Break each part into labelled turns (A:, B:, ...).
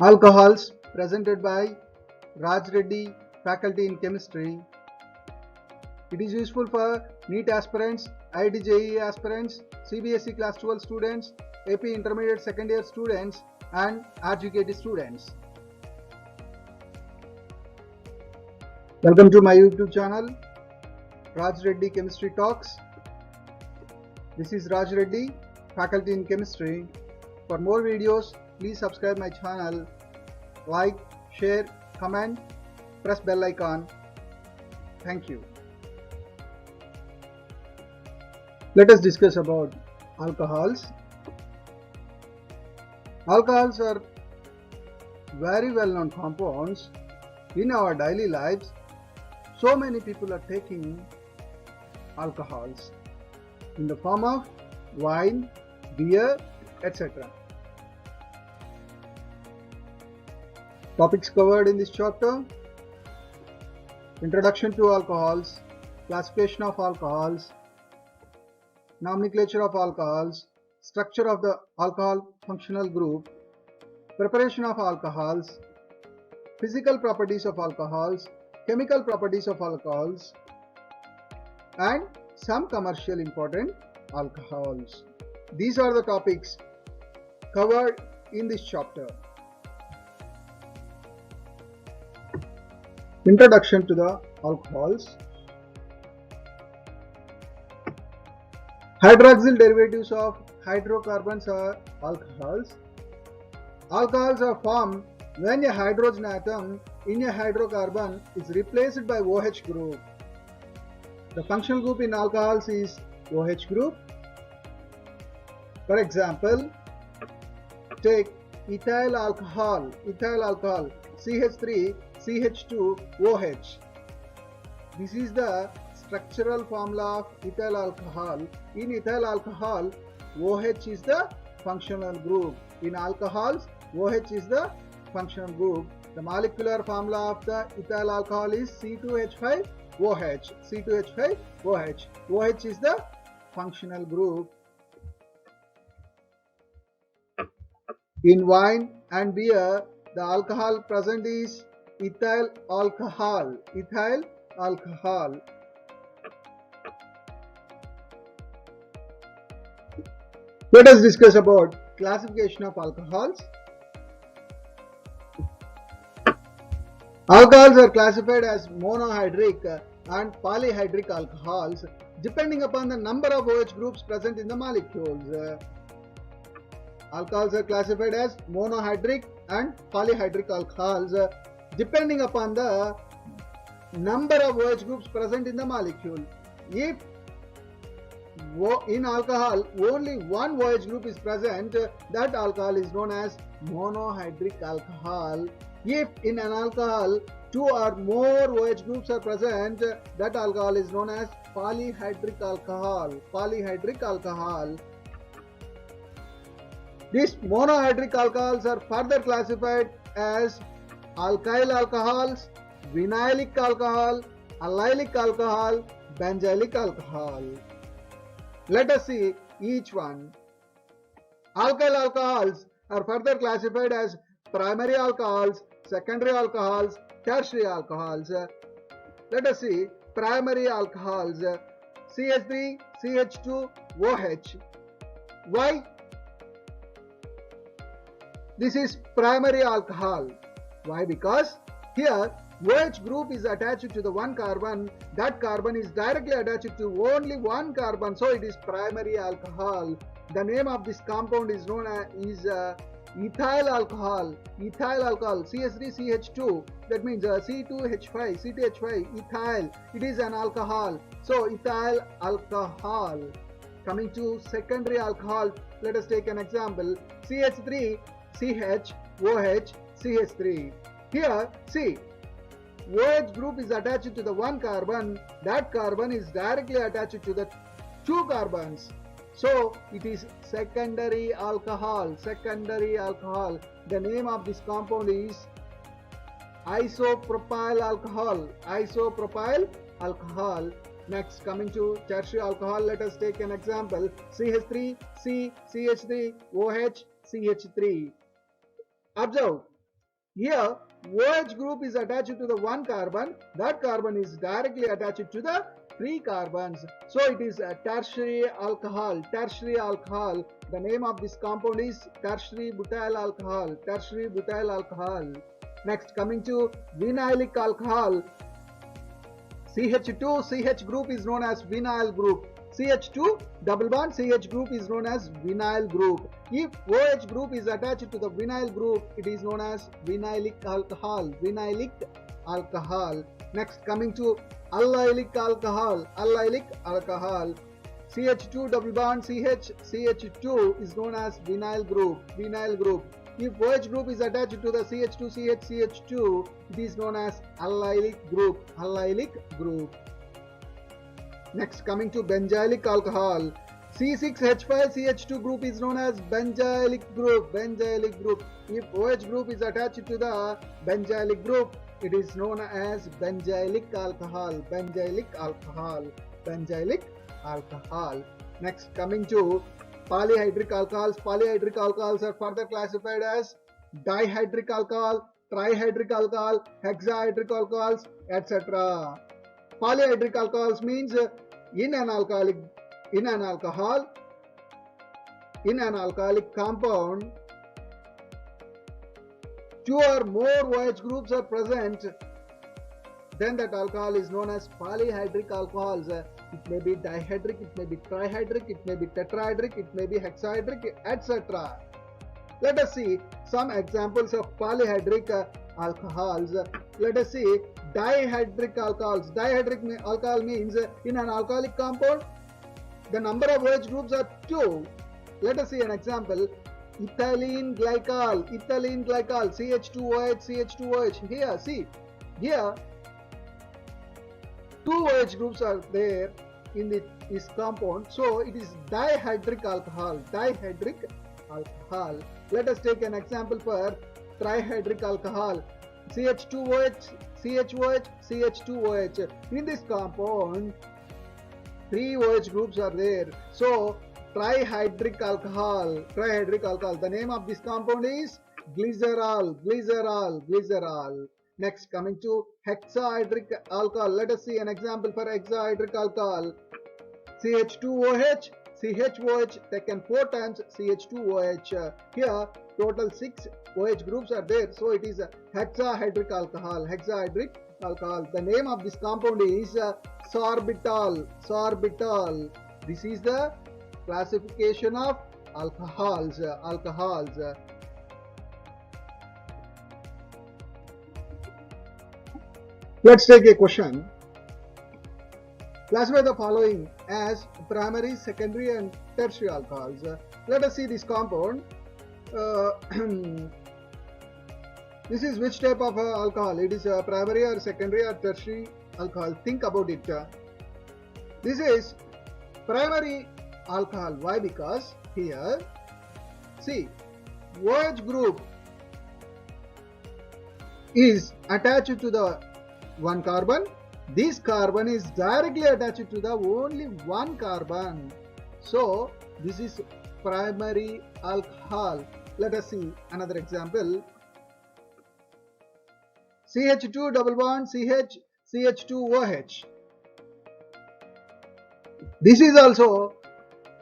A: Alcohols presented by Raj Reddy, faculty in chemistry. It is useful for NEET aspirants, IIT JEE aspirants, CBSE class 12 students, AP intermediate second year students and RGKT students. Welcome to my YouTube channel, Raj Reddy Chemistry Talks. This is Raj Reddy, faculty in chemistry. For more videos, please subscribe my channel, like, share, comment, press bell icon. Thank you. Let us discuss about alcohols. Alcohols are very well known compounds in our daily lives. So many people are taking alcohols in the form of wine, beer, etc. Topics covered in this chapter: introduction to alcohols, classification of alcohols, nomenclature of alcohols, structure of the alcohol functional group, preparation of alcohols, physical properties of alcohols, chemical properties of alcohols, and some commercial important alcohols. These are the topics covered in this chapter. Introduction to the alcohols. Hydroxyl derivatives of hydrocarbons are alcohols. Alcohols are formed when a hydrogen atom in a hydrocarbon is replaced by OH group. The functional group in alcohols is OH group. For example, take ethyl alcohol, CH3, CH2OH. This is the structural formula of ethyl alcohol. In ethyl alcohol, OH is the functional group. In alcohols, OH is the functional group. The molecular formula of the ethyl alcohol is C2H5OH. C2H5OH. OH is the functional group. In wine and beer, the alcohol present is ethyl alcohol. Ethyl alcohol. Let us discuss about classification of alcohols. Alcohols are classified as monohydric and polyhydric alcohols depending upon the number of OH groups present in the molecules. Alcohols are classified as monohydric and polyhydric alcohols depending upon the number of OH groups present in the molecule. If in alcohol only one OH group is present, that alcohol is known as monohydric alcohol. If in an alcohol two or more OH groups are present, that alcohol is known as polyhydric alcohol. Polyhydric alcohol. These monohydric alcohols are further classified as alkyl alcohols, vinylic alcohol, allylic alcohol, benzylic alcohol. Let us see each one. Alkyl alcohols are further classified as primary alcohols, secondary alcohols, tertiary alcohols. Let us see primary alcohols. CH3, CH2OH. Why? This is primary alcohol. Why? Because here OH group is attached to the one carbon. That carbon is directly attached to only one carbon, so it is primary alcohol. The name of this compound is known as ethyl alcohol. Ethyl alcohol, CH3CH2. That means C2H5, ethyl. It is an alcohol. So ethyl alcohol. Coming to secondary alcohol, let us take an example. CH3, CHOH, CH3. Here, see, OH group is attached to the one carbon. That carbon is directly attached to the two carbons. So it is secondary alcohol. Secondary alcohol. The name of this compound is isopropyl alcohol. Isopropyl alcohol. Next, coming to tertiary alcohol, let us take an example. CH3, C, CH3, OH, CH3. Observe, Here OH group is attached to the one carbon, that carbon is directly attached to the three carbons. So it is a tertiary alcohol. Tertiary alcohol. The name of this compound is tertiary butyl alcohol. Tertiary butyl alcohol. Next, coming to vinylic alcohol. CH2 CH group is known as vinyl group. CH2 double bond CH group is known as vinyl group. If OH group is attached to the vinyl group, it is known as vinylic alcohol. Vinylic alcohol. Next, coming to allylic alcohol. Allylic alcohol. CH2 double bond CH, CH2 is known as vinyl group. Vinyl group. If OH group is attached to the CH2 CH, CH2, it is known as allylic group. Allylic group. Next, coming to benzylic alcohol. C6H5CH2 group is known as benzylic group. Benzylic group. If OH group is attached to the benzylic group, it is known as benzylic alcohol. Benzylic alcohol. Benzylic alcohol. Next, coming to polyhydric alcohols. Polyhydric alcohols are further classified as dihydric alcohol, trihydric alcohol, hexahydric alcohols, etc. Polyhydric alcohols means in an alcoholic compound, two or more OH groups are present, then that alcohol is known as polyhydric alcohols. It may be dihydric, it may be trihydric, it may be tetrahydric, it may be hexahydric, etc. Let us see some examples of polyhydric alcohols. Let us see dihydric alcohols. Dihydric alcohol means in an alcoholic compound, the number of OH groups are 2. Let us see an example. Ethylene glycol. Ethylene glycol. CH2OH, CH2OH. Here, see. Here, 2 OH groups are there in this compound. So, it is dihydric alcohol. Dihydric alcohol. Let us take an example for trihydric alcohol. CH2OH, CHOH, CH2OH. In this compound, 3 OH groups are there. So, trihydric alcohol. Trihydric alcohol. The name of this compound is glycerol. Glycerol. Glycerol. Next, coming to hexahydric alcohol. Let us see an example for hexahydric alcohol. CH2OH, CHOH taken 4 times CH2OH. Here, total 6 OH groups are there. So, it is a hexahydric alcohol. Hexahydric alcohol. The name of this compound is sorbitol. Sorbitol. This is the classification of alcohols. Alcohols. Let's take a question. Classify the following as primary, secondary and tertiary alcohols. Let us see this compound. This is which type of alcohol? It is a primary or secondary or tertiary alcohol. Think about it. This is primary alcohol. Why? Because here, see, OH group is attached to the one carbon. This carbon is directly attached to the only one carbon. So, this is primary alcohol. Let us see another example. CH2 double bond CH, CH2OH. This is also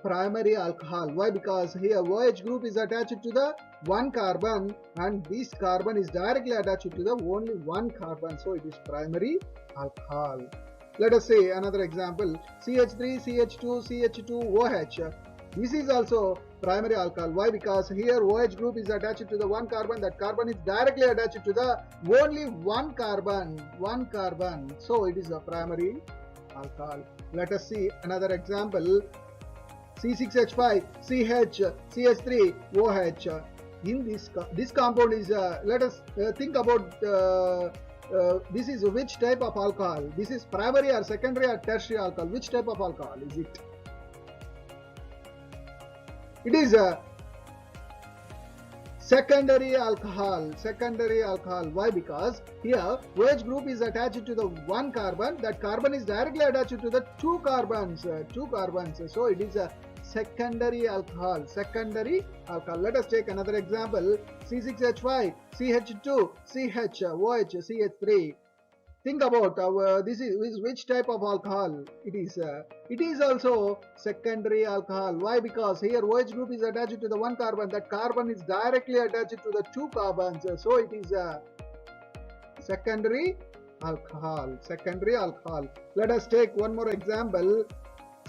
A: primary alcohol. Why? Because here OH group is attached to the one carbon and this carbon is directly attached to the only one carbon. So it is primary alcohol. Let us say another example. CH3, CH2, CH2OH. This is also primary alcohol. Why? Because here OH group is attached to the one carbon. That carbon is directly attached to the only one carbon. One carbon. So it is a primary alcohol. Let us see another example. C6H5, CH, CH3, OH. In this compound is, let us think about this is which type of alcohol? This is primary or secondary or tertiary alcohol? Which type of alcohol is it? It is a secondary alcohol. Secondary alcohol. Why? Because here OH group is attached to the one carbon. That carbon is directly attached to the two carbons. Two carbons. So it is a secondary alcohol. Secondary alcohol. Let us take another example. C6H5, CH2, CHOH, CH3. Think about this is which type of alcohol it is. It is also secondary alcohol. Why? Because here OH group is attached to the one carbon. That carbon is directly attached to the two carbons. So it is a secondary alcohol. Secondary alcohol. Let us take one more example.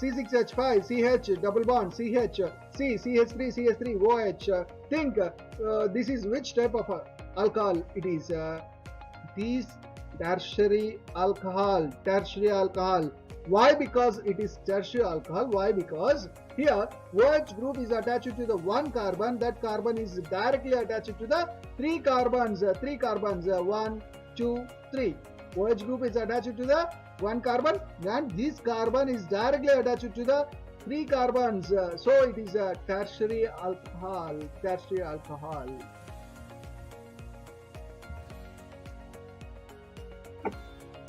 A: C6H5, CH, double bond, CH, C, CH3, CH3, OH. Think this is which type of alcohol it is. It is tertiary alcohol. Tertiary alcohol. Why? Because it is tertiary alcohol. Why? Because here OH group is attached to the one carbon. That carbon is directly attached to the three carbons. 1, 2, 3. OH group is attached to the one carbon, and this carbon is directly attached to the three carbons. So it is a tertiary alcohol. Tertiary alcohol.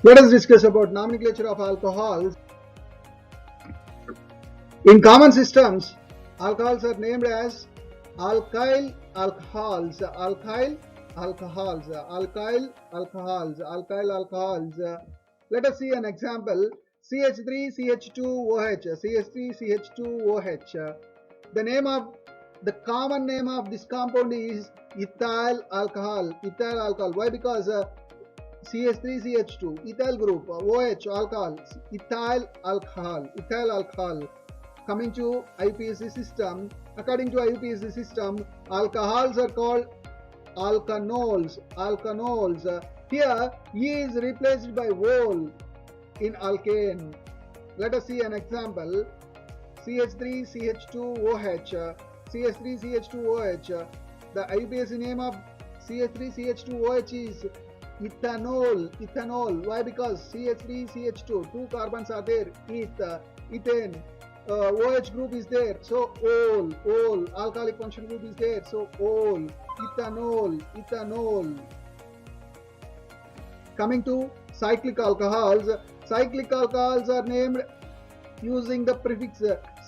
A: Let us discuss about nomenclature of alcohols. In common systems, alcohols are named as alkyl alcohols. Alkyl alcohols. Alkyl alcohols. Alkyl alcohols. Let us see an example. CH3 CH2OH. CH3 CH2OH. The common name of this compound is ethyl alcohol. Ethyl alcohol. Why? Because CH3 CH2 ethyl group, OH alcohol, ethyl alcohol. Ethyl alcohol. Coming to IUPAC system, according to IUPAC system, alcohols are called alkanols. Alkanols. Here E is replaced by ol in alkane. Let us see an example. CH3 CH2OH. CH3 CH2OH. The IUPAC name of CH3 CH2OH is ethanol. Ethanol. Why? Because CH3 CH2, two carbons are there. Ethane. OH group is there. So ol. Alcoholic functional group is there. So ol. Ethanol. Ethanol. Coming to cyclic alcohols. Cyclic alcohols are named using the prefix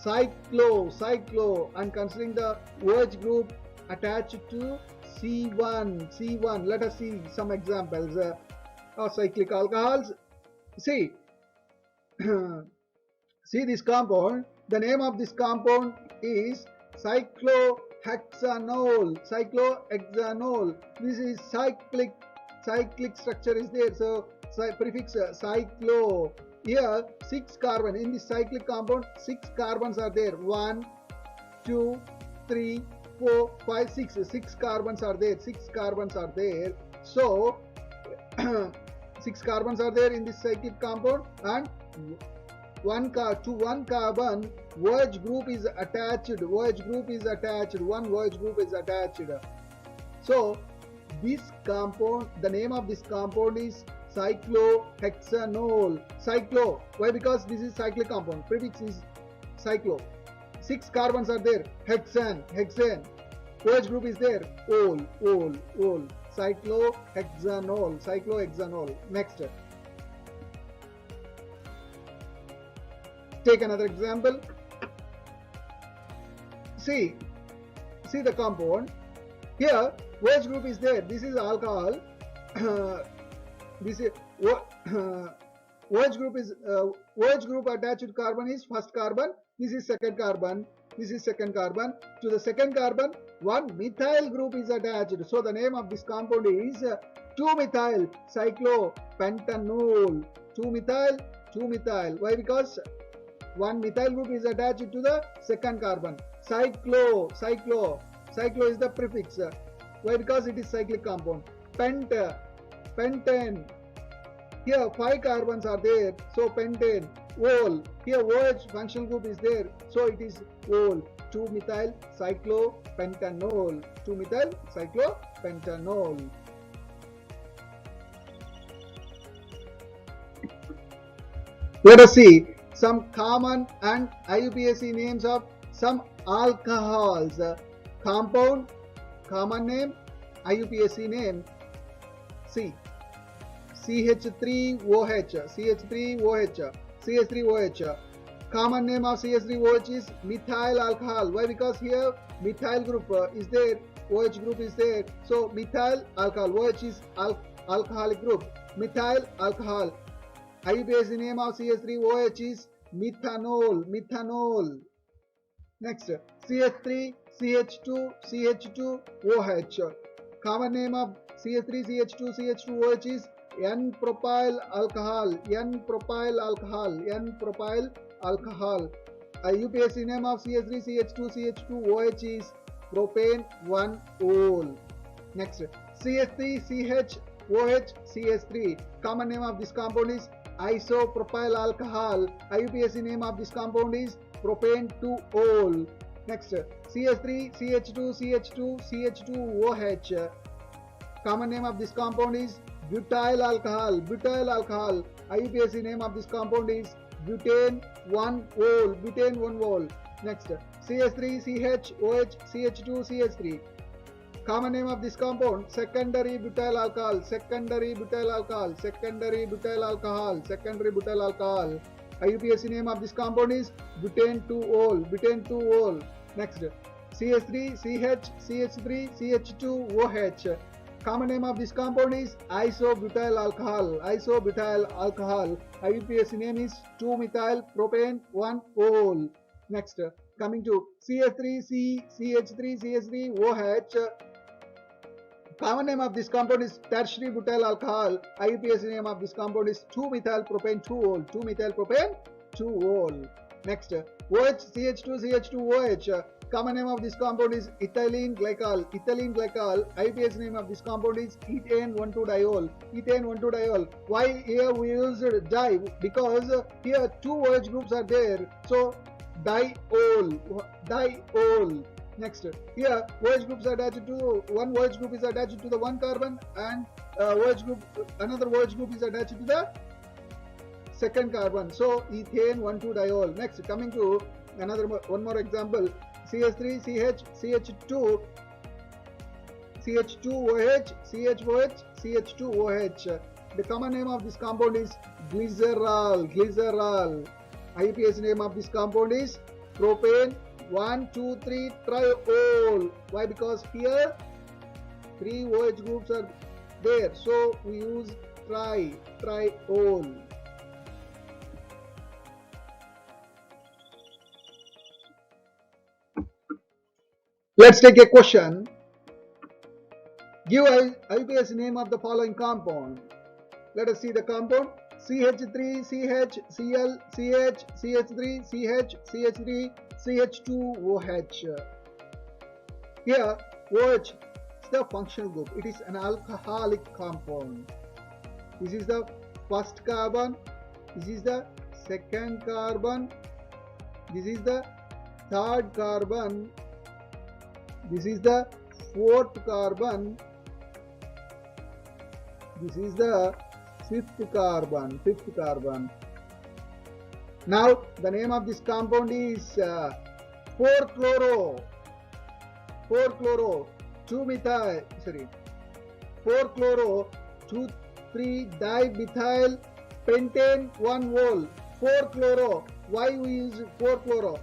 A: cyclo, and considering the OH group attached to C1. Let us see some examples of cyclic alcohols. See this compound. The name of this compound is cyclohexanol. Cyclohexanol. This is cyclic structure is there. So prefix cyclo. Here 6 carbon in this cyclic compound. 6 carbons are there. 1, 2, 3, 4, 5, 6. 6 carbons are there. 6 carbons are there. So 6 carbons are there in this cyclic compound, and to one carbon OH group is attached. OH group is attached. One OH group is attached. So this compound, the name of this compound is cyclohexanol. Cyclo. Why? Because this is cyclic compound. Prefix is cyclo. 6 carbons are there. Hexane. OH group is there. Ol. Cyclohexanol. Next. Take another example. See the compound. Here OH group is there. This is alcohol. This is OH group is OH group attached to carbon is first carbon. This is second carbon. To the second carbon, one methyl group is attached. So the name of this compound is 2-methyl cyclopentanol. 2-methyl. Why? Because one methyl group is attached to the second carbon. Cyclo is the prefix. Why? Because it is cyclic compound. Pentane. Here 5 carbons are there. So pentane. Ol. Here OH functional group is there. So it is ol. 2-methyl cyclopentanol. 2-methyl cyclopentanol. Let us see some common and IUPAC names of some alcohols. Compound, common name, IUPAC name. C. CH3OH. Common name of CH3OH is methyl alcohol. Why? Because here methyl group is there, OH group is there. So methyl alcohol, OH is alcoholic group. Methyl alcohol. IUPAC name of CH3OH is methanol. Methanol. Next, CH3, CH2, CH2OH. Common name of CH3, CH2, CH2OH is N-propyl alcohol. N-propyl alcohol. N-propyl alcohol. IUPAC name of CH3, CH2, CH2OH is propane 1-ol. Next, CH3, CHOH, CH3. Common name of this compound is isopropyl alcohol. IUPAC name of this compound is propane 2-ol. Next, CH3, CH2, CH2, CH2OH. Common name of this compound is butyl alcohol. Butyl alcohol. IUPAC name of this compound is butane 1-ol. Butane 1-ol. Next, CH3, CHOH, CH2, CH3. Common name of this compound secondary butyl alcohol. Secondary butyl alcohol. Secondary butyl alcohol. Secondary butyl alcohol. IUPAC name of this compound is butane 2-ol. Butane 2-ol. Next, CH3, CH, CH3, CH2OH. Common name of this compound is isobutyl alcohol. Isobutyl alcohol. IUPAC name is 2-methyl propane 1-ol. Next, coming to CH3, CH3, CH3OH. Common name of this compound is tertiary butyl alcohol. IUPAC name of this compound is 2-methyl propane 2-ol. 2-methyl propane 2-ol. Next, OH, CH2, CH2OH. Common name of this compound is ethylene glycol. Ethylene glycol. IUPAC name of this compound is ethane 1,2-diol. Ethane 1,2-diol. Why here we use di? Because here two OH groups are there. So diol. Diol. Next, here OH groups are attached to one OH group is attached to the one carbon, and another OH group is attached to the second carbon. So ethane 1,2-diol. Next, coming to one more example. CH3, CH, CH2, CH2OH, CHOH, CH2OH. The common name of this compound is glycerol. Glycerol. IUPAC name of this compound is propane 1,2,3-triol. Why? Because here 3 OH groups are there, so we use triol. Let's take a question. Give IUPAC name of the following compound. Let us see the compound. CH3, CH, Cl, CH, CH3, CH, CH3, CH2OH. Here, OH is the functional group. It is an alcoholic compound. This is the first carbon. This is the second carbon. This is the third carbon. This is the fourth carbon. This is the fifth carbon. Now the name of this compound is 4-chloro. 4-chloro 2-3-dimethyl pentane 1-ol. 4-chloro. Why we use 4-chloro?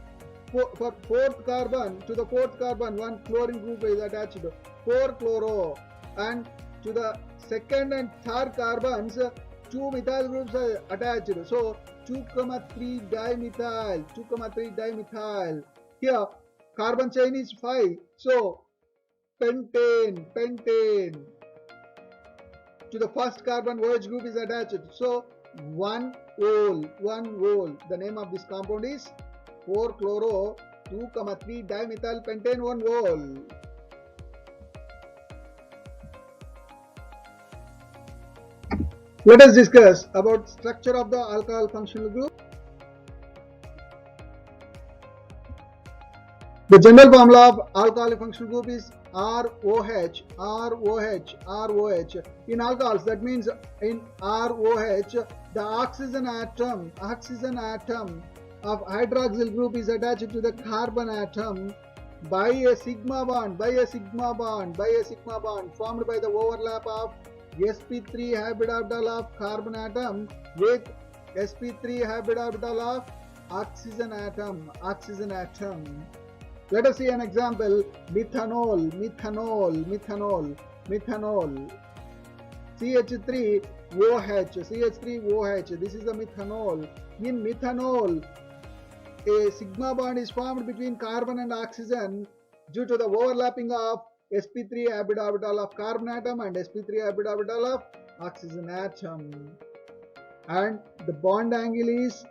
A: For fourth carbon, to the fourth carbon, one chlorine group is attached. 4-chloro. And to the second and third carbons, 2 methyl groups are attached. So 2,3-dimethyl. 2,3-dimethyl. Here carbon chain is 5. So pentane. To the first carbon, OH group is attached. So 1-ol. The name of this compound is 4-chloro 2,3-dimethyl pentane 1-ol. Let us discuss about structure of the alcohol functional group. The general formula of alcoholic functional group is ROH. In alcohols, that means in ROH, the oxygen atom of hydroxyl group is attached to the carbon atom by a sigma bond formed by the overlap of sp3 hybrid orbital of carbon atom with sp3 hybrid orbital of oxygen atom, oxygen atom. Let us see an example. Methanol, methanol, methanol, methanol. CH3OH, CH3OH. This is the methanol. In methanol, a sigma bond is formed between carbon and oxygen due to the overlapping of sp3 orbital of carbon atom and sp3 orbital of oxygen atom. And the bond angle is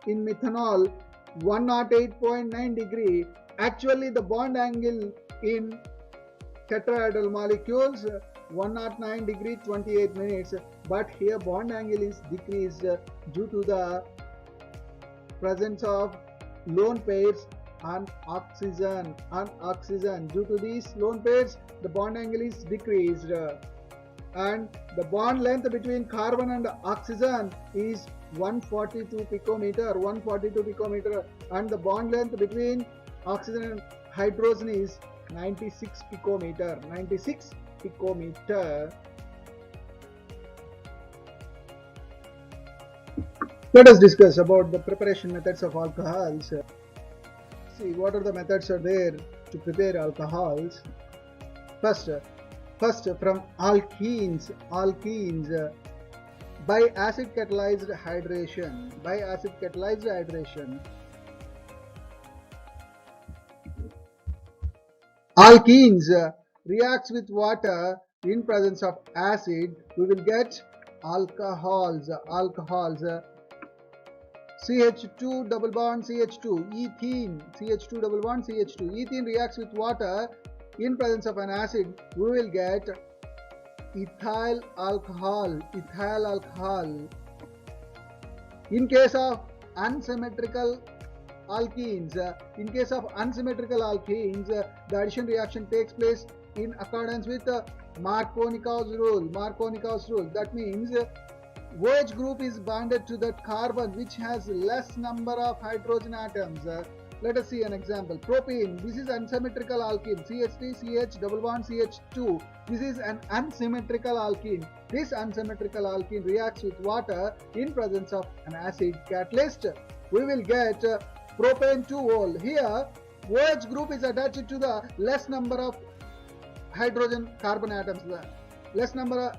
A: in methanol 108.9 degree. Actually, the bond angle in tetrahedral molecules 109 degree 28 minutes, but here bond angle is decreased due to the presence of lone pairs on oxygen. Due to these lone pairs, the bond angle is decreased, and the bond length between carbon and oxygen is 142 picometer, and the bond length between oxygen and hydrogen is 96 picometer. Let us discuss about the preparation methods of alcohols. See, what are the methods are there to prepare alcohols? First from alkenes, by acid catalyzed hydration. Alkenes reacts with water in presence of acid. We will get alcohols. CH2 double bond CH2, ethene, CH2 double bond CH2. Ethene reacts with water in presence of an acid. We will get ethyl alcohol. In case of unsymmetrical alkenes, the addition reaction takes place in accordance with Markovnikov's rule. That means OH group is bonded to that carbon which has less number of hydrogen atoms. Let us see an example. Propene, this is unsymmetrical alkene. CH3, CH, double bond CH2. This is an unsymmetrical alkene. This unsymmetrical alkene reacts with water in presence of an acid catalyst. We will get propane 2-ol. Here, OH group is attached to the less number of hydrogen carbon atoms. Less number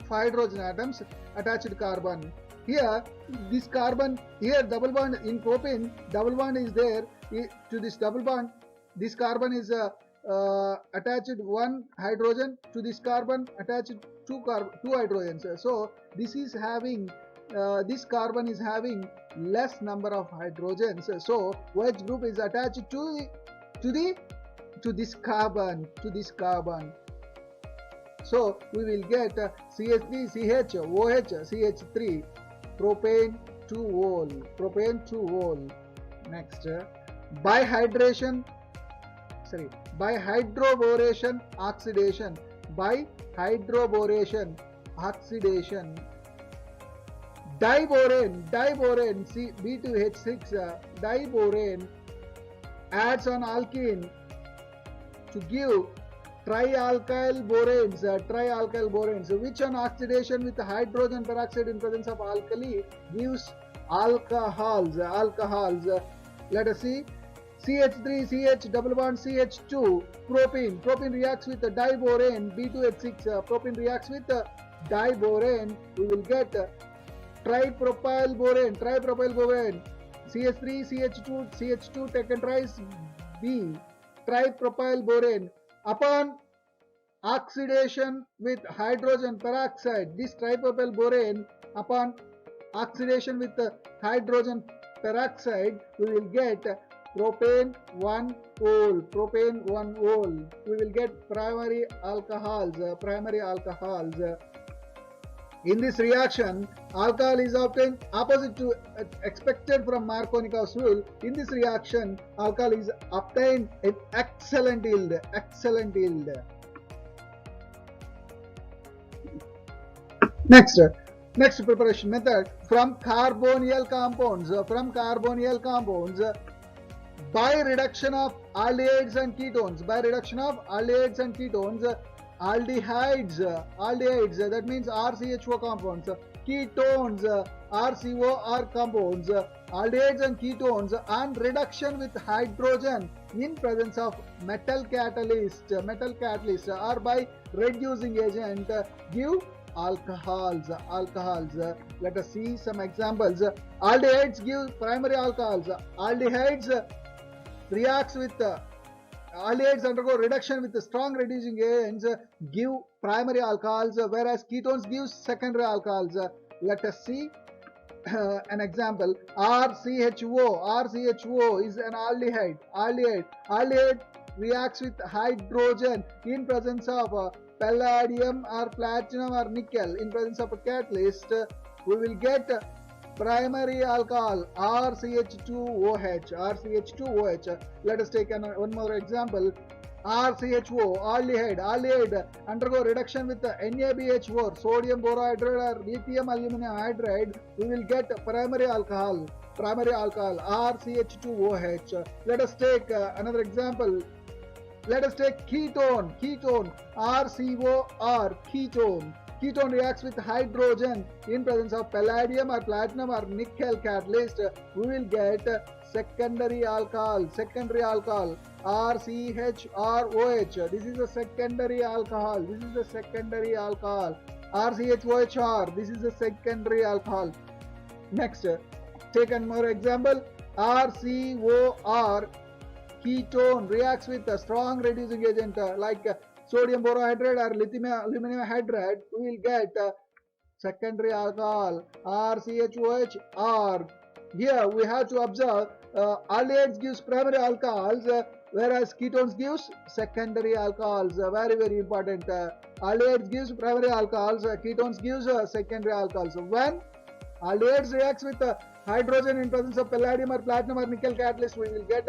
A: hydrogen atoms attached to carbon. Here this carbon, here double bond in propane, double bond is there to this double bond. This carbon is attached one hydrogen, to this carbon attached two hydrogens. So this is having this carbon is having less number of hydrogens. So OH group is attached to this carbon. So we will get CH3, CH, OH, CH3, propane 2-ol. Next, by hydroboration oxidation. Diborane, B2H6, diborane adds on alkene to give trialkyl boranes, which on oxidation with hydrogen peroxide in presence of alkali gives alcohols. Let us see. CH3, CH, double bond CH2, propene reacts with diborane, B2H6, propene reacts with diborane. We will get tripropyl borane, CH3, CH2 taken twice, B, tripropyl borane. Upon oxidation with hydrogen peroxide, this tripropyl borane, upon oxidation with hydrogen peroxide, we will get propane 1-ol. We will get primary alcohols. In this reaction, alcohol is obtained opposite to expected from Markovnikov's rule. In this reaction, alcohol is obtained in excellent yield. Next preparation method from carbonyl compounds. By reduction of aldehydes and ketones. Aldehydes, that means RCHO compounds, ketones, RCO are compounds, aldehydes and ketones, and reduction with hydrogen in presence of metal catalyst or by reducing agent give alcohols. Let us see some examples. Aldehydes give primary alcohols. Aldehydes undergo reduction with strong reducing agents give primary alcohols, whereas ketones give secondary alcohols. Let us see an example. RCHO is an aldehyde. Aldehyde reacts with hydrogen in presence of palladium or platinum or nickel. In presence of a catalyst, we will get primary alcohol RCH2OH. Let us take one more example. RCHO, aldehyde undergo reduction with NaBH4, sodium borohydride or lithium aluminum hydride. We will get primary alcohol RCH2OH. Let us take another example. Let us take ketone, RCOR, ketone reacts with hydrogen in presence of palladium or platinum or nickel catalyst. We will get secondary alcohol RCHROH. This is a secondary alcohol. RCHOHR. This is a secondary alcohol. Next, take one more example. RCOR, ketone reacts with a strong reducing agent like sodium borohydride or lithium aluminum hydride. We will get secondary alcohol RCHOH. Here we have to observe aldehydes gives primary alcohols, whereas ketones gives secondary alcohols. Very important. Aldehydes gives primary alcohols, ketones gives secondary alcohols. When aldehydes reacts with hydrogen in presence of palladium or platinum or nickel catalyst, we will get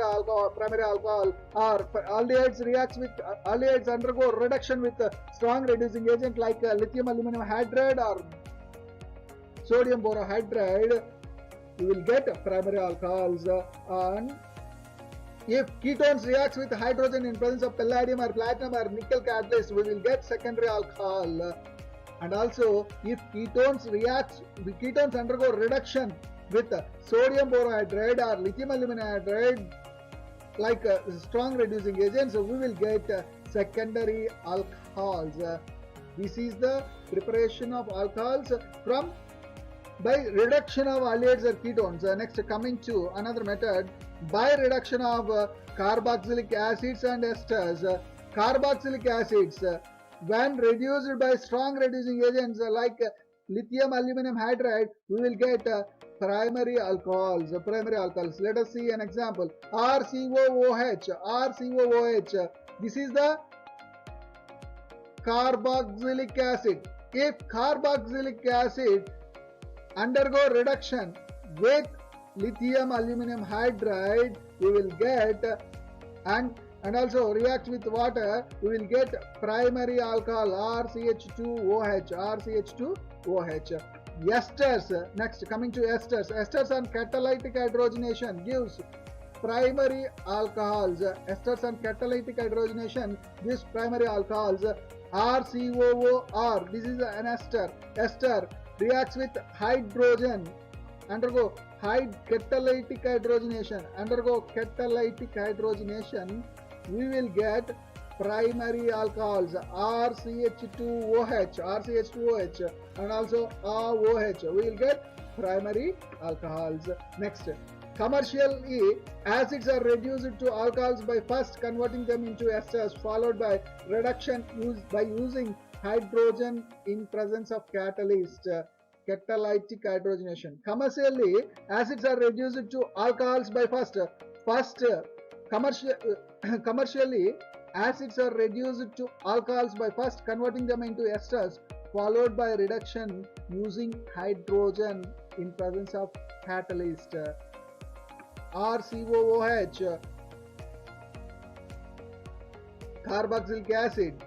A: primary alcohol. Or aldehydes undergo reduction with strong reducing agent like lithium aluminum hydride or sodium borohydride. We will get primary alcohols. And if ketones reacts with hydrogen in presence of palladium or platinum or nickel catalyst, we will get secondary alcohol. And also, if ketones undergo reduction with sodium borohydride or lithium aluminum hydride, like strong reducing agents, we will get secondary alcohols. This is the preparation of alcohols by reduction of aldehydes or ketones. Next, coming to another method, by reduction of carboxylic acids and esters. Carboxylic acids, when reduced by strong reducing agents like lithium aluminum hydride, we will get primary alcohols. Let us see an example. RCOOH. This is the carboxylic acid. If carboxylic acid undergo reduction with lithium aluminum hydride, we will get and also react with water, we will get primary alcohol RCH2OH. Esters. Next, coming to esters. Esters on catalytic hydrogenation gives primary alcohols. Esters on catalytic hydrogenation gives primary alcohols RCOOR. This is an ester. Ester reacts with hydrogen, undergo catalytic hydrogenation. We will get primary alcohols RCH2OH and also ROH. We will get primary alcohols. Next, commercially, acids are reduced to alcohols by first converting them into esters, followed by reduction by using hydrogen in presence of catalyst. Catalytic hydrogenation. Commercially, acids are reduced to alcohols by commercially, acids are reduced to alcohols by first converting them into esters, followed by reduction using hydrogen in presence of catalyst. RCOOH, carboxylic acid,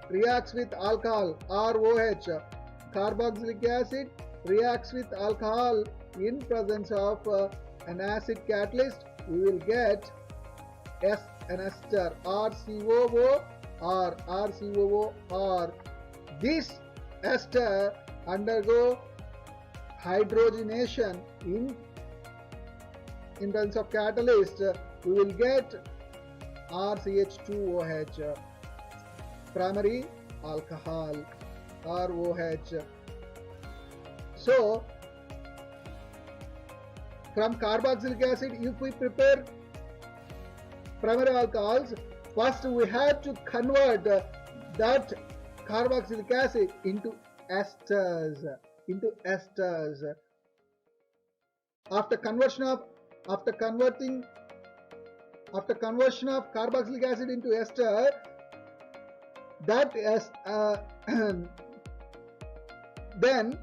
A: reacts with alcohol. ROH, carboxylic acid reacts with alcohol in presence of an acid catalyst. We will get an ester RCOOR. This ester undergo hydrogenation in terms of catalyst, we will get RCH2OH, primary alcohol, ROH. So from carboxylic acid, if we prepare primary alcohols, first we have to convert that carboxylic acid into esters. After conversion of carboxylic acid into ester, that is then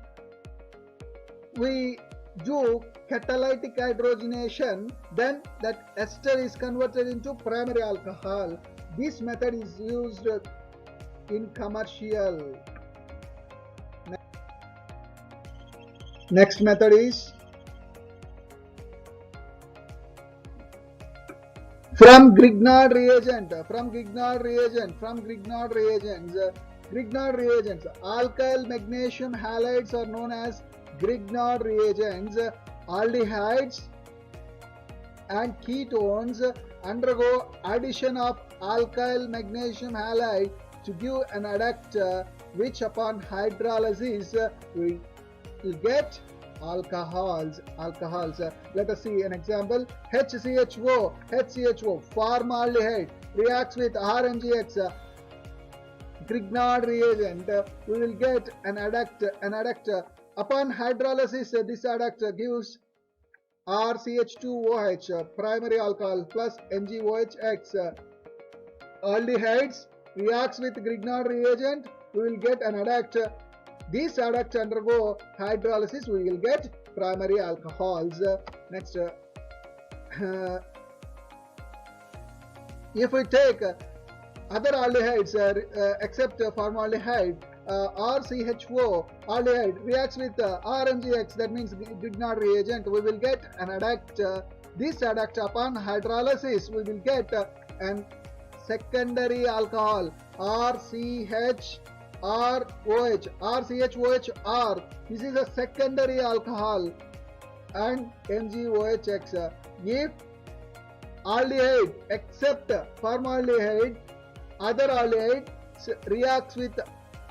A: we do catalytic hydrogenation, then that ester is converted into primary alcohol. This method is used in commercial. Next method is from Grignard reagents. Alkyl magnesium halides are known as Grignard reagents. Aldehydes and ketones undergo addition of alkyl magnesium halide to give an adduct, which upon hydrolysis will get alcohols. Let us see an example. HCHO, formaldehyde, reacts with RMGX, Grignard reagent. We will get an adduct. Upon hydrolysis, this adduct gives RCH2OH, primary alcohol, plus MgOHX. Aldehydes reacts with Grignard reagent. We will get an adduct. These adducts undergo hydrolysis. We will get primary alcohols. Next, if we take other aldehydes except formaldehyde, RCHO aldehyde reacts with RMGX, that means Grignard reagent, we will get an adduct. This adduct upon hydrolysis we will get an secondary alcohol, RCHOH. This is a secondary alcohol, and MgOHX. If aldehyde except formaldehyde, other aldehyde reacts with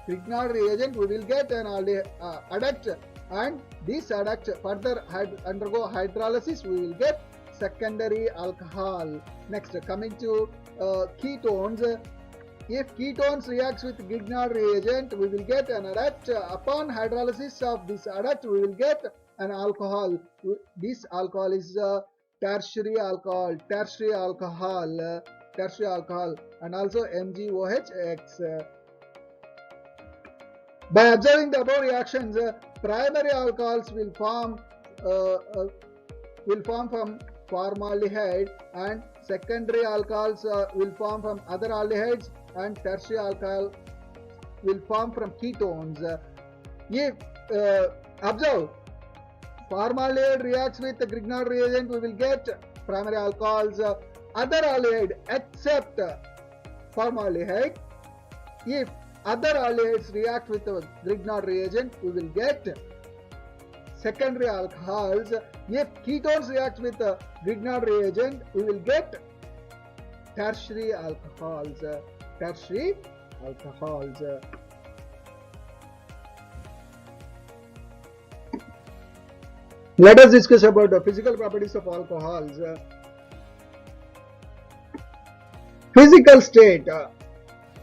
A: Grignard reagent, we will get an adduct, and this adduct further undergo hydrolysis, we will get secondary alcohol. Next, coming to ketones. If ketones reacts with Grignard reagent, we will get an adduct. Upon hydrolysis of this adduct, we will get an alcohol. This alcohol is tertiary alcohol, and also MgOHX. By observing the above reactions, primary alcohols will form from formaldehyde, and secondary alcohols will form from other aldehydes, and tertiary alcohol will form from ketones. If observe, formaldehyde reacts with the Grignard reagent, we will get primary alcohols. Other aldehyde except formaldehyde, if other aldehydes react with the Grignard reagent, we will get secondary alcohols. If ketones react with the Grignard reagent, we will get tertiary alcohols. Let us discuss about the physical properties of alcohols. Physical state.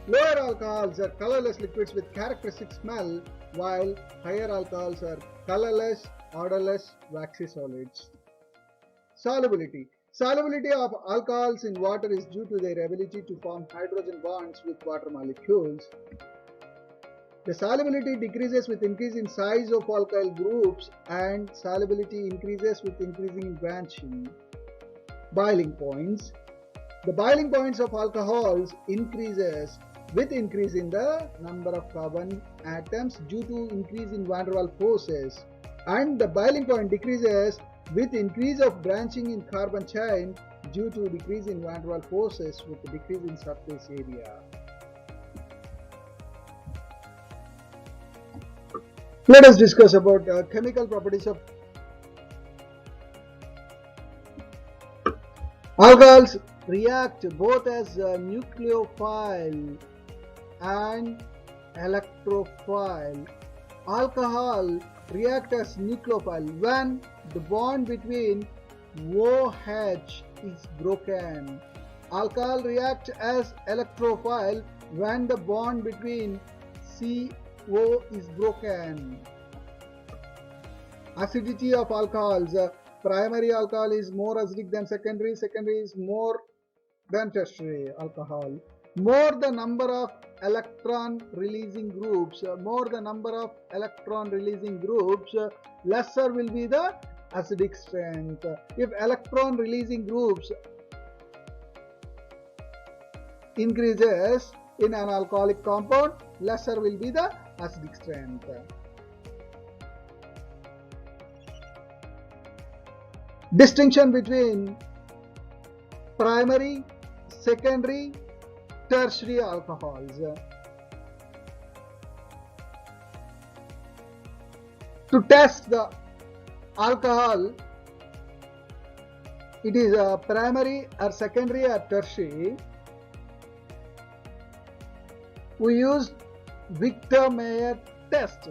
A: Lower alcohols are colorless liquids with characteristic smell, while higher alcohols are colorless, odorless, waxy solids. Solubility. Solubility of alcohols in water is due to their ability to form hydrogen bonds with water molecules. The solubility decreases with increase in size of alkyl groups, and solubility increases with increasing branching. Boiling points. The boiling points of alcohols increases with increase in the number of carbon atoms due to increase in van der Waals forces, and the boiling point decreases with increase of branching in carbon chain due to decrease in van der Waals forces with decrease in surface area. Let us discuss about chemical properties of alcohols. React both as a nucleophile and electrophile. Alcohol react as nucleophile when the bond between OH is broken. Alcohol react as electrophile when the bond between CO is broken. Acidity of alcohols. Primary alcohol is more acidic than secondary. Secondary is more than tertiary alcohol. More the number of electron releasing groups, lesser will be the acidic strength. If electron releasing groups increases in an alcoholic compound, lesser will be the acidic strength. Distinction between primary, secondary, tertiary alcohols. To test the alcohol, it is a primary or secondary or tertiary. We use Victor-Meyer test.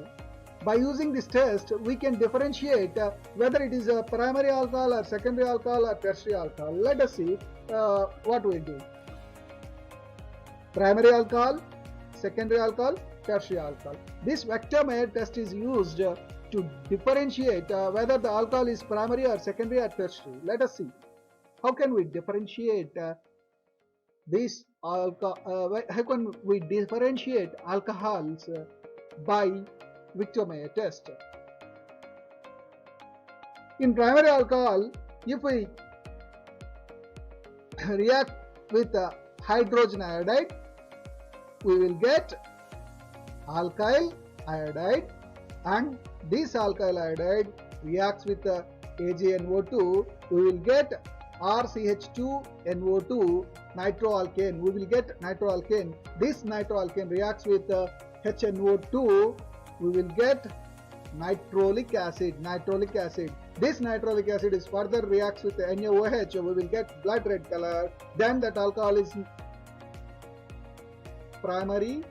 A: By using this test, we can differentiate whether it is a primary alcohol or secondary alcohol or tertiary alcohol. Let us see what we do. Primary alcohol, secondary alcohol, tertiary alcohol. This Victor-Meyer test is used to differentiate whether the alcohol is primary or secondary or tertiary. Let us see. How can we differentiate this alcohol? How can we differentiate alcohols by Victor-Meyer test? In primary alcohol, if we react with hydrogen iodide, we will get alkyl iodide, and this alkyl iodide reacts with AgNO2, we will get RCH2NO2 nitroalkane. We will get nitroalkane. This nitroalkane reacts with HNO2. We will get nitrolic acid. This nitrolic acid is further reacts with NaOH. We will get blood red color. Then that alcohol is primary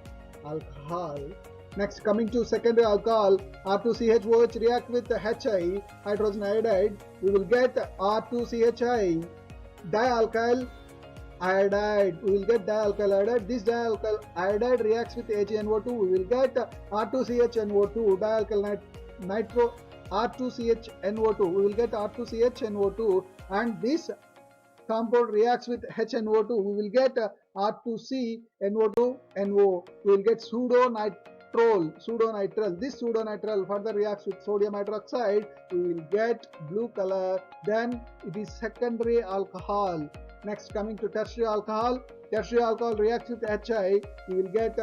A: alcohol. Next, coming to secondary alcohol, R2CHOH react with Hi, hydrogen iodide. We will get R2CHI, dialkyl iodide. We will get dialkyl iodide. This dialkyl iodide reacts with AgNO2. We will get R2CHNO2, dialkyl nitro R2CHNO2. We will get R2CHNO2, and this compound reacts with HNO2. We will get R2CNO2NO. We will get pseudo-nitrile. This pseudo-nitrile further reacts with sodium hydroxide. We will get blue color. Then it is secondary alcohol. Next, coming to tertiary alcohol. Tertiary alcohol reacts with HI. We will get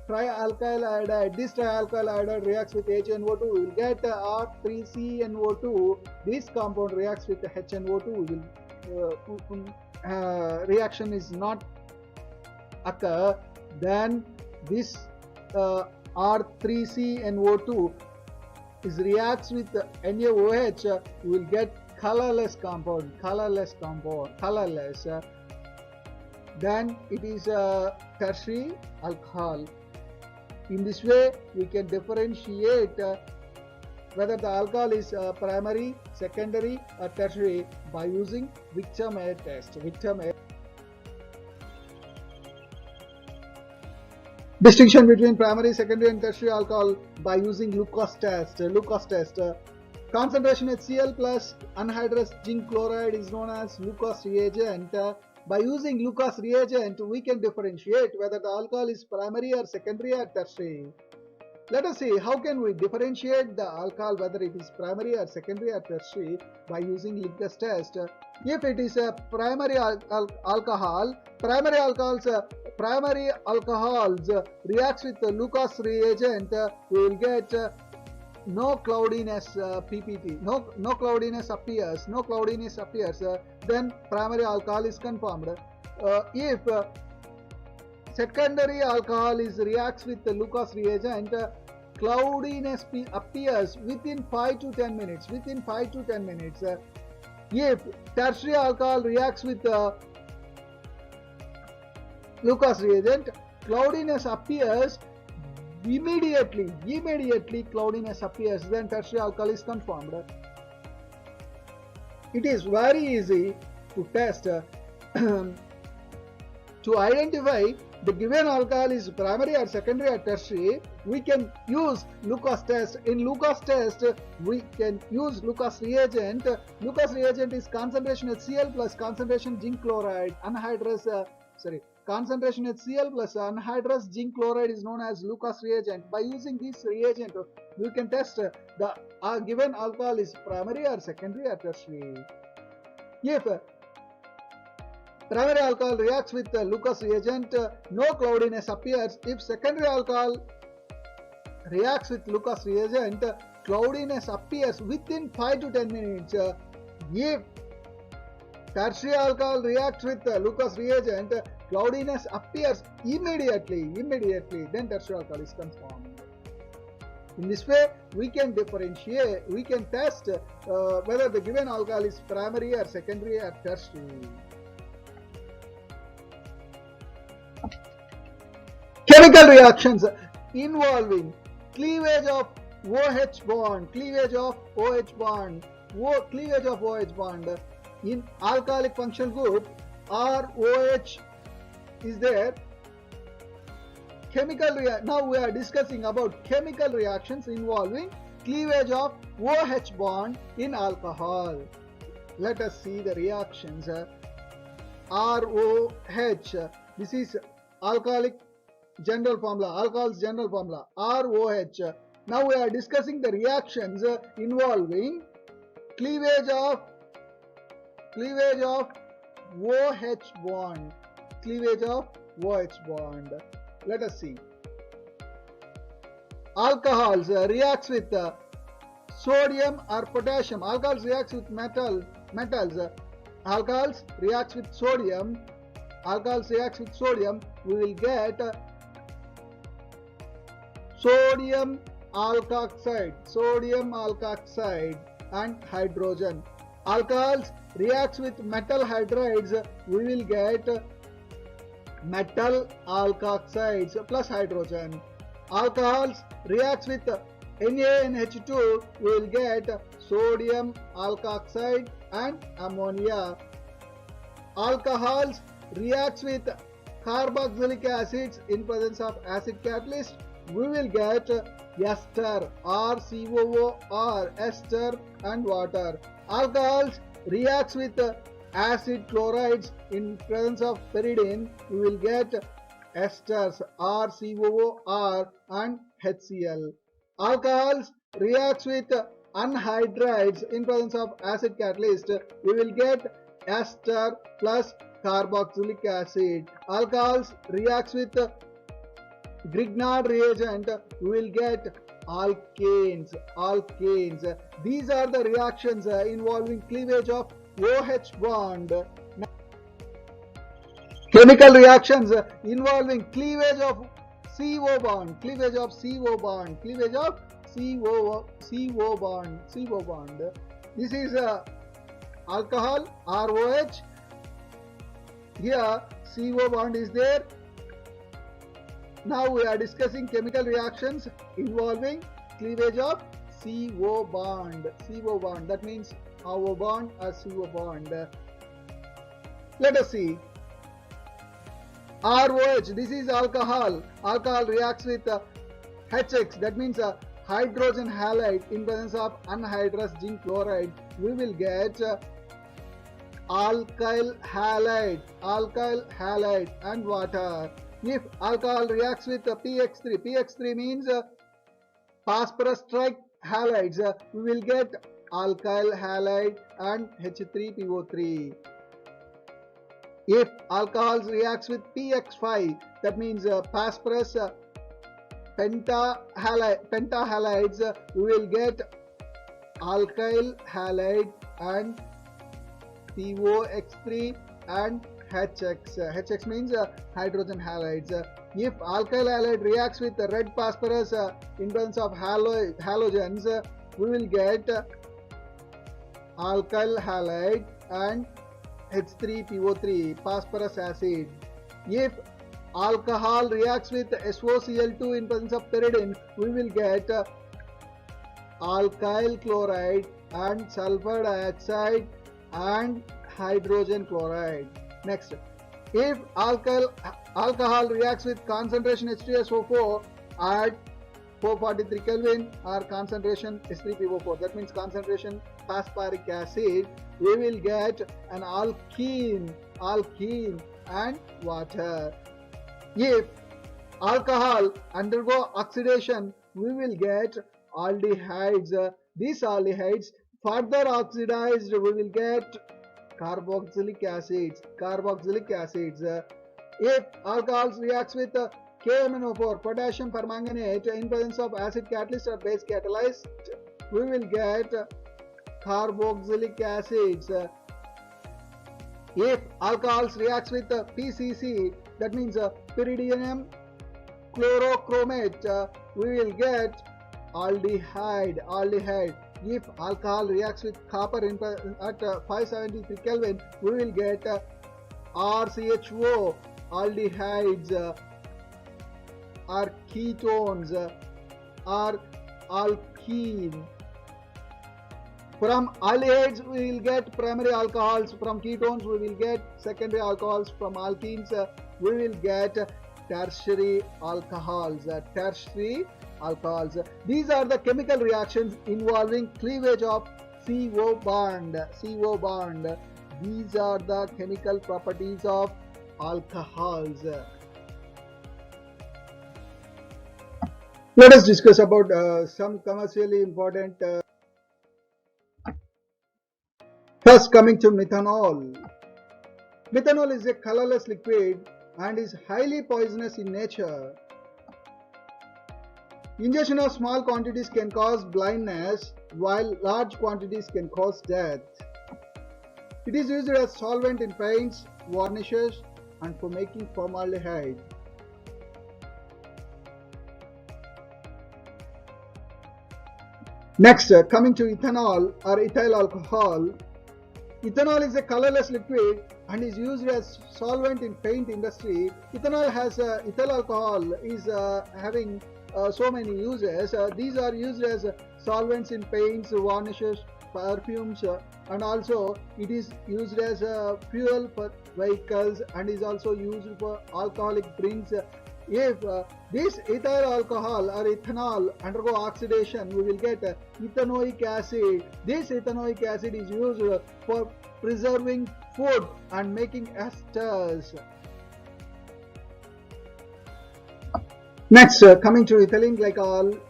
A: trialkyl iodide. This trialkyl iodide reacts with HNO2. We will get R3CNO2. This compound reacts with HNO2. We will reaction is not occur. Then this R3CNO2 is reacts with NaOH. We will get colorless compound. Then it is a tertiary alcohol. In this way, we can differentiate whether the alcohol is primary, secondary, or tertiary by using Victor-Meyer test. Distinction between primary, secondary, and tertiary alcohol by using Lucas test. Concentration HCl plus anhydrous zinc chloride is known as Lucas reagent. By using Lucas reagent, we can differentiate whether the alcohol is primary or secondary or tertiary. Let us see how can we differentiate the alcohol whether it is primary or secondary or tertiary by using Lucas test. If it is a primary alcohol, primary alcohols reacts with the Lucas reagent. We will get no cloudiness PPT. No cloudiness appears. Then primary alcohol is confirmed. If secondary alcohol is reacts with the Lucas reagent, cloudiness appears within 5 to 10 minutes. Within 5 to 10 minutes, if tertiary alcohol reacts with Lucas reagent, cloudiness appears immediately. Immediately cloudiness appears, then tertiary alcohol is confirmed. It is very easy to test to identify the given alcohol is primary or secondary or tertiary. We can use Lucas test. In Lucas test, we can use Lucas reagent. Lucas reagent is concentration HCl plus concentration zinc chloride, anhydrous, concentration HCl plus anhydrous zinc chloride is known as Lucas reagent. By using this reagent, we can test the given alcohol is primary or secondary or tertiary. If primary alcohol reacts with the Lucas reagent, no cloudiness appears. If secondary alcohol reacts with Lucas reagent, cloudiness appears within 5 to 10 minutes. If tertiary alcohol reacts with Lucas reagent, cloudiness appears immediately, then tertiary alcohol is confirmed. In this way, we can differentiate, we can test whether the given alcohol is primary or secondary or tertiary. Chemical reactions involving cleavage of OH bond, cleavage of OH bond. In alcoholic functional group, ROH is there. Now we are discussing about chemical reactions involving cleavage of OH bond in alcohol. Let us see the reactions. ROH, this is alcohol's general formula, ROH. Now we are discussing the reactions involving cleavage of OH bond. Let us see. Alcohols reacts with sodium or potassium. Alcohols reacts with metals. Alcohols reacts with sodium. We will get sodium alkoxide and hydrogen. Alcohols reacts with metal hydrides. We will get metal alkoxides plus hydrogen. Alcohols reacts with NaNH2. We will get sodium alkoxide and ammonia. Alcohols reacts with carboxylic acids in presence of acid catalyst. We will get ester or COO or ester and water. Alcohols reacts with acid chlorides in presence of pyridine. We will get esters or COO or and HCl. Alcohols reacts with anhydrides in presence of acid catalyst. We will get ester plus carboxylic acid. Alcohols reacts with Grignard reagent. We will get alkanes. These are the reactions involving cleavage of OH bond. Chemical reactions involving cleavage of CO bond. This is alcohol ROH. Here CO bond is there. Now we are discussing chemical reactions involving cleavage of CO bond. That means HO bond or CO bond. Let us see. ROH, this is alcohol. Alcohol reacts with HX, that means hydrogen halide in presence of anhydrous zinc chloride. We will get alkyl halide and water. If alcohol reacts with PX3 means phosphorus trihalides, we will get alkyl halide and H3PO3. If alcohols reacts with PX5, that means phosphorus pentahalides, we will get alkyl halide and POX3 and HX. HX means hydrogen halides. If alkyl halide reacts with red phosphorus in presence of halogens, we will get alkyl halide and H3PO3, phosphorus acid. If alcohol reacts with SOCl2 in presence of pyridine, we will get alkyl chloride and sulfur dioxide and hydrogen chloride. Next, if alcohol reacts with concentration H2SO4 at 443 Kelvin or concentration H3PO4, that means concentration phosphoric acid, we will get an alkene and water. If alcohol undergo oxidation, we will get aldehydes. These aldehydes further oxidized, we will get carboxylic acids. If alcohols reacts with KMnO4, potassium permanganate, in presence of acid catalyst or base catalyst, we will get carboxylic acids. If alcohols reacts with PCC, that means pyridinium chlorochromate, we will get aldehyde. If alcohol reacts with copper at 573 Kelvin, we will get RCHO, aldehydes, or ketones, or alkene. From aldehydes we will get primary alcohols, from ketones we will get secondary alcohols, from alkenes we will get tertiary alcohols. These are the chemical reactions involving cleavage of CO bond. These are the chemical properties of alcohols. Let us discuss about some commercially important. First, coming to methanol. Methanol is a colorless liquid and is highly poisonous in nature. Ingestion of small quantities can cause blindness, while large quantities can cause death. It is used as solvent in paints, varnishes, and for making formaldehyde. Next, coming to ethanol or ethyl alcohol. Ethanol is a colorless liquid and is used as solvent in paint industry. Ethyl alcohol is having so many uses. These are used as solvents in paints, varnishes, perfumes, and also it is used as a fuel for vehicles and is also used for alcoholic drinks. If this ethyl alcohol or ethanol undergo oxidation, we will get ethanoic acid. This ethanoic acid is used for preserving food and making esters. Next, coming to ethylene glycol.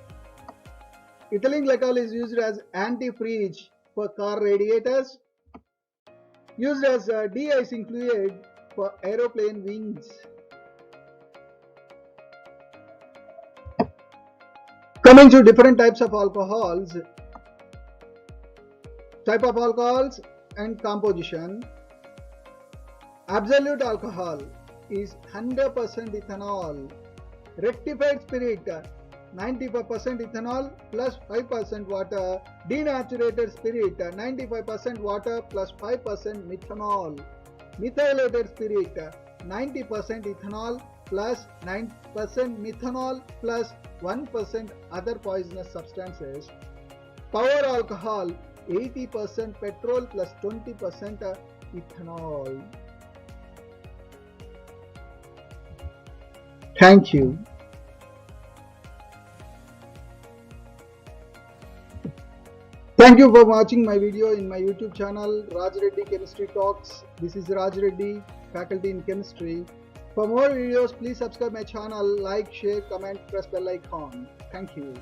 A: Ethylene glycol is used as antifreeze for car radiators, used as de-icing fluid for aeroplane wings. Coming to different types of alcohols, type of alcohols and composition. Absolute alcohol is 100% ethanol. Rectified spirit 95% ethanol plus 5% water. Denatured spirit 95% water plus 5% methanol. Methylated spirit 90% ethanol plus 9% methanol plus 1% other poisonous substances. Power alcohol 80% petrol plus 20% ethanol. Thank you. Thank you for watching my video in my YouTube channel Raj Reddy Chemistry Talks. This is Raj Reddy, faculty in chemistry. For more videos, please subscribe my channel, like, share, comment, press bell icon. Thank you.